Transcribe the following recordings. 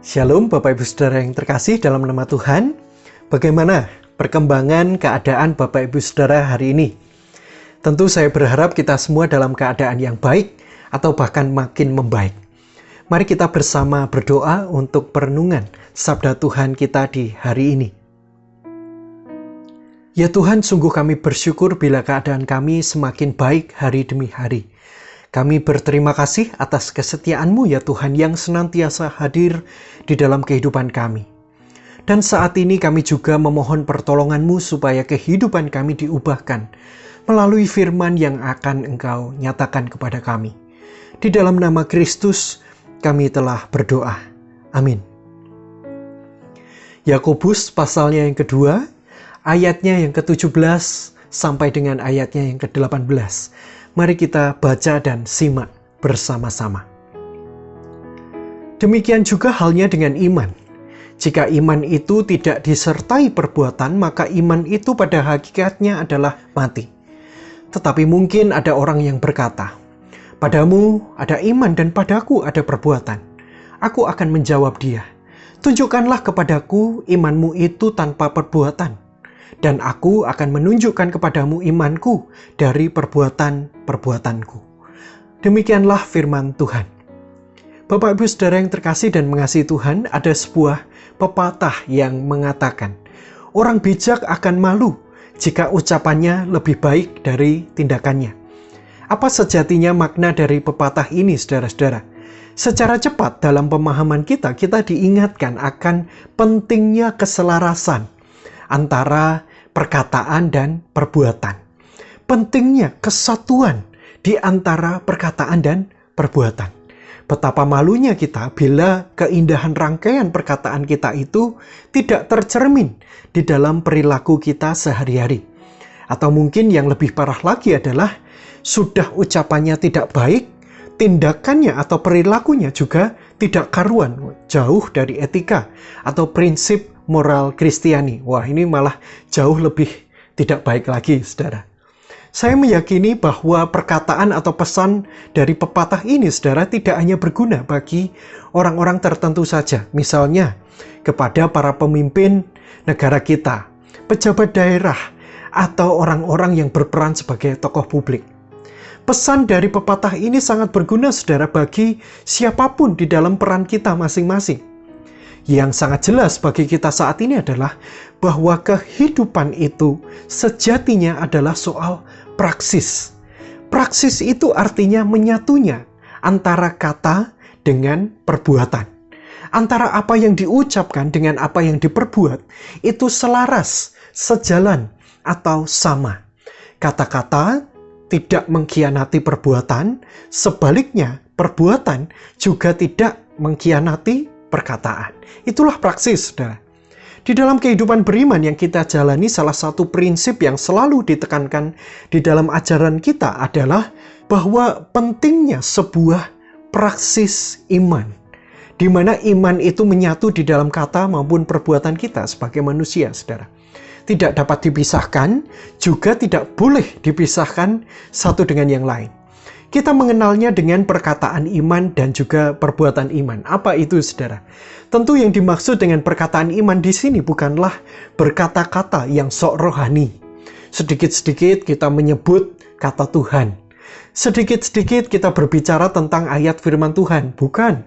Shalom Bapak Ibu Saudara yang terkasih dalam nama Tuhan. Bagaimana perkembangan keadaan Bapak Ibu Saudara hari ini? Tentu saya berharap kita semua dalam keadaan yang baik atau bahkan makin membaik. Mari kita bersama berdoa untuk perenungan sabda Tuhan kita di hari ini. Ya Tuhan, sungguh kami bersyukur bila keadaan kami semakin baik hari demi hari. Kami berterima kasih atas kesetiaan-Mu ya Tuhan yang senantiasa hadir di dalam kehidupan kami. Dan saat ini kami juga memohon pertolongan-Mu supaya kehidupan kami diubahkan melalui firman yang akan Engkau nyatakan kepada kami. Di dalam nama Kristus kami telah berdoa. Amin. Yakobus pasalnya yang kedua, ayatnya yang ke-17 sampai dengan ayatnya yang ke-18. Mari kita baca dan simak bersama-sama. Demikian juga halnya dengan iman. Jika iman itu tidak disertai perbuatan, maka iman itu pada hakikatnya adalah mati. Tetapi mungkin ada orang yang berkata, "Padamu ada iman dan padaku ada perbuatan." Aku akan menjawab dia, "Tunjukkanlah kepadaku imanmu itu tanpa perbuatan, dan aku akan menunjukkan kepadamu imanku dari perbuatan-perbuatanku." Demikianlah firman Tuhan. Bapak Ibu Saudara yang terkasih dan mengasihi Tuhan, ada sebuah pepatah yang mengatakan, orang bijak akan malu jika ucapannya lebih baik dari tindakannya. Apa sejatinya makna dari pepatah ini, saudara-saudara? Secara cepat dalam pemahaman kita diingatkan akan pentingnya keselarasan antara perkataan dan perbuatan. Pentingnya kesatuan di antara perkataan dan perbuatan. Betapa malunya kita bila keindahan rangkaian perkataan kita itu tidak tercermin di dalam perilaku kita sehari-hari. Atau mungkin yang lebih parah lagi adalah sudah ucapannya tidak baik, tindakannya atau perilakunya juga tidak karuan, jauh dari etika atau prinsip moral Kristiani. Wah, ini malah jauh lebih tidak baik lagi, saudara. Saya meyakini bahwa perkataan atau pesan dari pepatah ini, saudara, tidak hanya berguna bagi orang-orang tertentu saja. Misalnya, kepada para pemimpin negara kita, pejabat daerah, atau orang-orang yang berperan sebagai tokoh publik. Pesan dari pepatah ini sangat berguna, saudara, bagi siapapun di dalam peran kita masing-masing. Yang sangat jelas bagi kita saat ini adalah bahwa kehidupan itu sejatinya adalah soal praksis. Praksis itu artinya menyatunya antara kata dengan perbuatan. Antara apa yang diucapkan dengan apa yang diperbuat itu selaras, sejalan, atau sama. Kata-kata tidak mengkhianati perbuatan, sebaliknya perbuatan juga tidak mengkhianati perkataan. Itulah praksis, saudara. Di dalam kehidupan beriman yang kita jalani, salah satu prinsip yang selalu ditekankan di dalam ajaran kita adalah bahwa pentingnya sebuah praksis iman, di mana iman itu menyatu di dalam kata maupun perbuatan kita sebagai manusia, saudara. Tidak dapat dipisahkan, juga tidak boleh dipisahkan satu dengan yang lain. Kita mengenalnya dengan perkataan iman dan juga perbuatan iman. Apa itu, saudara? Tentu yang dimaksud dengan perkataan iman di sini bukanlah berkata-kata yang sok rohani. Sedikit-sedikit kita menyebut kata Tuhan. Sedikit-sedikit kita berbicara tentang ayat firman Tuhan. Bukan.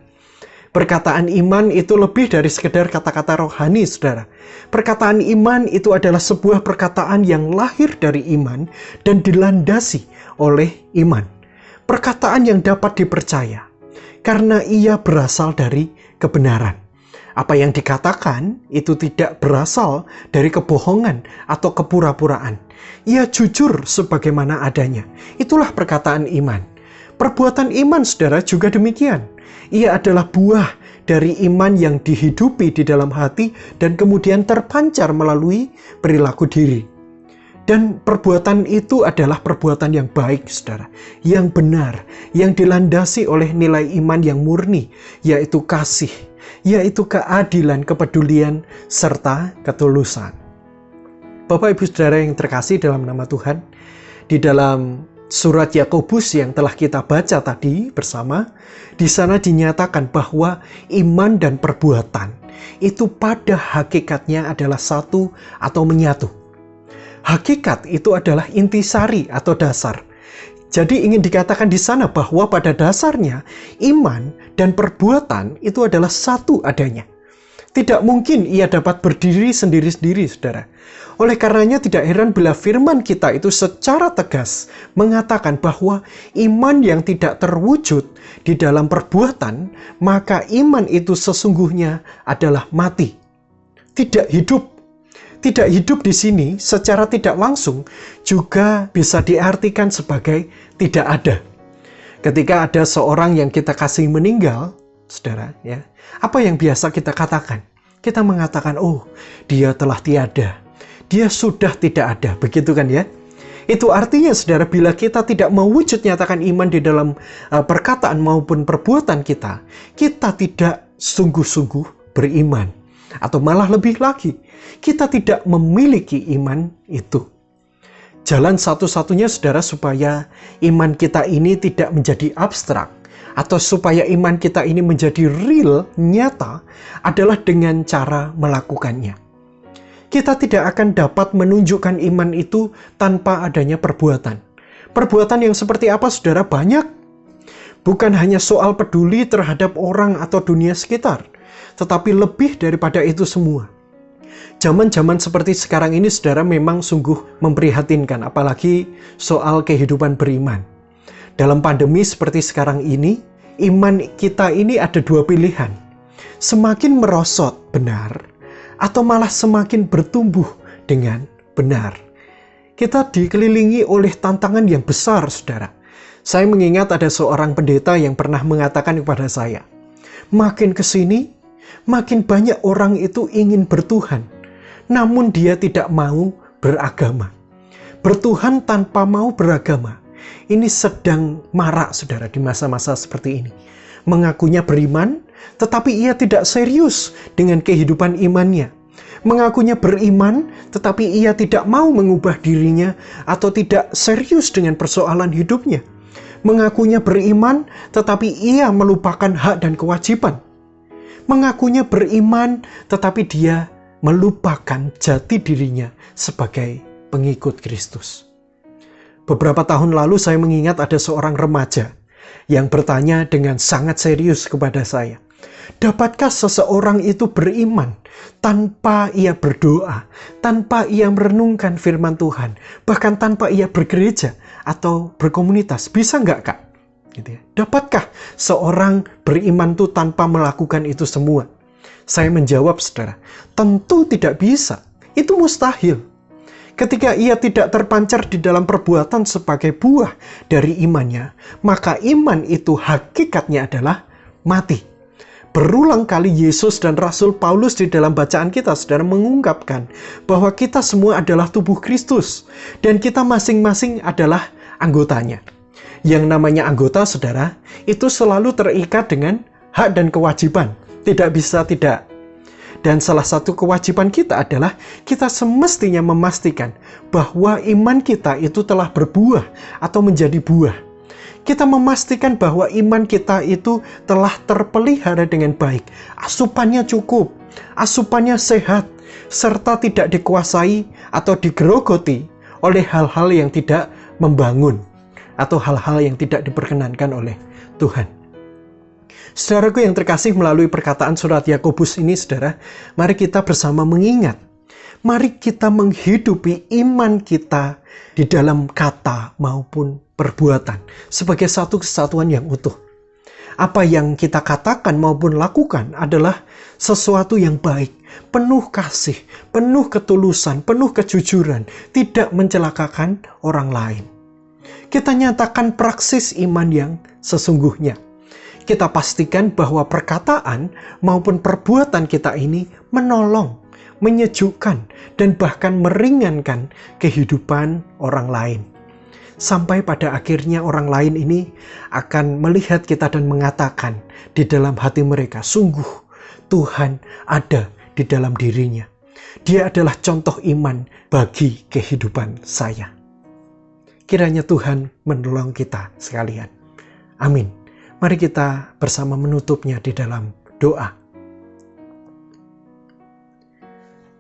Perkataan iman itu lebih dari sekedar kata-kata rohani, saudara. Perkataan iman itu adalah sebuah perkataan yang lahir dari iman dan dilandasi oleh iman. Perkataan yang dapat dipercaya karena ia berasal dari kebenaran. Apa yang dikatakan itu tidak berasal dari kebohongan atau kepura-puraan. Ia jujur sebagaimana adanya. Itulah perkataan iman. Perbuatan iman, saudara, juga demikian. Ia adalah buah dari iman yang dihidupi di dalam hati dan kemudian terpancar melalui perilaku diri. Dan perbuatan itu adalah perbuatan yang baik, saudara, yang benar, yang dilandasi oleh nilai iman yang murni, yaitu kasih, yaitu keadilan, kepedulian, serta ketulusan. Bapak Ibu Saudara yang terkasih dalam nama Tuhan, di dalam Surat Yakobus yang telah kita baca tadi bersama, di sana dinyatakan bahwa iman dan perbuatan itu pada hakikatnya adalah satu atau menyatu. Hakikat itu adalah intisari atau dasar. Jadi ingin dikatakan di sana bahwa pada dasarnya iman dan perbuatan itu adalah satu adanya. Tidak mungkin ia dapat berdiri sendiri-sendiri, saudara. Oleh karenanya tidak heran bila firman kita itu secara tegas mengatakan bahwa iman yang tidak terwujud di dalam perbuatan, maka iman itu sesungguhnya adalah mati. Tidak hidup. Tidak hidup di sini secara tidak langsung juga bisa diartikan sebagai tidak ada. Ketika ada seorang yang kita kasih meninggal, saudara, ya, apa yang biasa kita katakan? Kita mengatakan, oh, dia telah tiada. Dia sudah tidak ada, begitu kan ya? Itu artinya, saudara, bila kita tidak mewujud nyatakan iman di dalam perkataan maupun perbuatan kita tidak sungguh-sungguh beriman. Atau malah lebih lagi, kita tidak memiliki iman itu. Jalan satu-satunya, saudara, supaya iman kita ini tidak menjadi abstrak, atau supaya iman kita ini menjadi real, nyata, adalah dengan cara melakukannya. Kita tidak akan dapat menunjukkan iman itu tanpa adanya perbuatan. Perbuatan yang seperti apa, saudara? Banyak. Bukan hanya soal peduli terhadap orang atau dunia sekitar, tetapi lebih daripada itu semua. Zaman-zaman seperti sekarang ini, saudara, memang sungguh memprihatinkan, apalagi soal kehidupan beriman. Dalam pandemi seperti sekarang ini, iman kita ini ada dua pilihan. Semakin merosot benar, atau malah semakin bertumbuh dengan benar. Kita dikelilingi oleh tantangan yang besar, saudara. Saya mengingat ada seorang pendeta yang pernah mengatakan kepada saya, makin kesini, makin banyak orang itu ingin bertuhan, namun dia tidak mau beragama. Bertuhan tanpa mau beragama. Ini sedang marak, saudara, di masa-masa seperti ini. Mengakunya beriman, tetapi ia tidak serius dengan kehidupan imannya. Mengakunya beriman, tetapi ia tidak mau mengubah dirinya atau tidak serius dengan persoalan hidupnya. Mengakunya beriman, tetapi ia melupakan hak dan kewajiban. Mengakunya beriman, tetapi dia melupakan jati dirinya sebagai pengikut Kristus. Beberapa tahun lalu saya mengingat ada seorang remaja yang bertanya dengan sangat serius kepada saya, dapatkah seseorang itu beriman tanpa ia berdoa, tanpa ia merenungkan firman Tuhan, bahkan tanpa ia bergereja atau berkomunitas? Bisa nggak, Kak? Gitu ya. Dapatkah seorang beriman itu tanpa melakukan itu semua? Saya menjawab, saudara, tentu tidak bisa. Itu mustahil. Ketika ia tidak terpancar di dalam perbuatan sebagai buah dari imannya, maka iman itu hakikatnya adalah mati. Berulang kali Yesus dan Rasul Paulus di dalam bacaan kita, saudara, mengungkapkan bahwa kita semua adalah tubuh Kristus dan kita masing-masing adalah anggotanya. Yang namanya anggota, saudara, itu selalu terikat dengan hak dan kewajiban. Tidak bisa tidak. Dan salah satu kewajiban kita adalah kita semestinya memastikan bahwa iman kita itu telah berbuah atau menjadi buah. Kita memastikan bahwa iman kita itu telah terpelihara dengan baik. Asupannya cukup, asupannya sehat, serta tidak dikuasai atau digerogoti oleh hal-hal yang tidak membangun atau hal-hal yang tidak diperkenankan oleh Tuhan. Saudaraku yang terkasih, melalui perkataan surat Yakobus ini, saudara, mari kita bersama mengingat. Mari kita menghidupi iman kita di dalam kata maupun perbuatan sebagai satu kesatuan yang utuh. Apa yang kita katakan maupun lakukan adalah sesuatu yang baik, penuh kasih, penuh ketulusan, penuh kejujuran, tidak mencelakakan orang lain. Kita nyatakan praksis iman yang sesungguhnya. Kita pastikan bahwa perkataan maupun perbuatan kita ini menolong, menyejukkan, dan bahkan meringankan kehidupan orang lain. Sampai pada akhirnya orang lain ini akan melihat kita dan mengatakan di dalam hati mereka, sungguh Tuhan ada di dalam dirinya. Dia adalah contoh iman bagi kehidupan saya. Kiranya Tuhan menolong kita sekalian. Amin. Mari kita bersama menutupnya di dalam doa.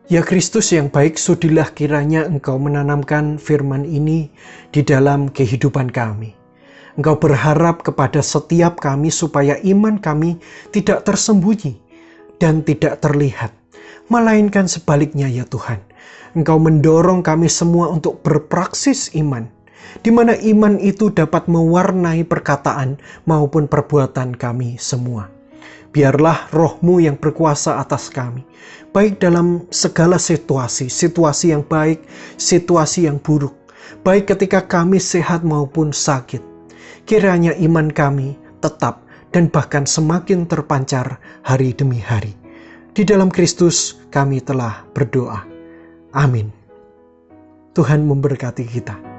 Ya Kristus yang baik, sudilah kiranya Engkau menanamkan firman ini di dalam kehidupan kami. Engkau berharap kepada setiap kami supaya iman kami tidak tersembunyi dan tidak terlihat, melainkan sebaliknya ya Tuhan. Engkau mendorong kami semua untuk berpraksis iman, di mana iman itu dapat mewarnai perkataan maupun perbuatan kami semua. Biarlah Roh-Mu yang berkuasa atas kami, baik dalam segala situasi, situasi yang baik, situasi yang buruk, baik ketika kami sehat maupun sakit. Kiranya iman kami tetap dan bahkan semakin terpancar hari demi hari. Di dalam Kristus kami telah berdoa. Amin. Tuhan memberkati kita.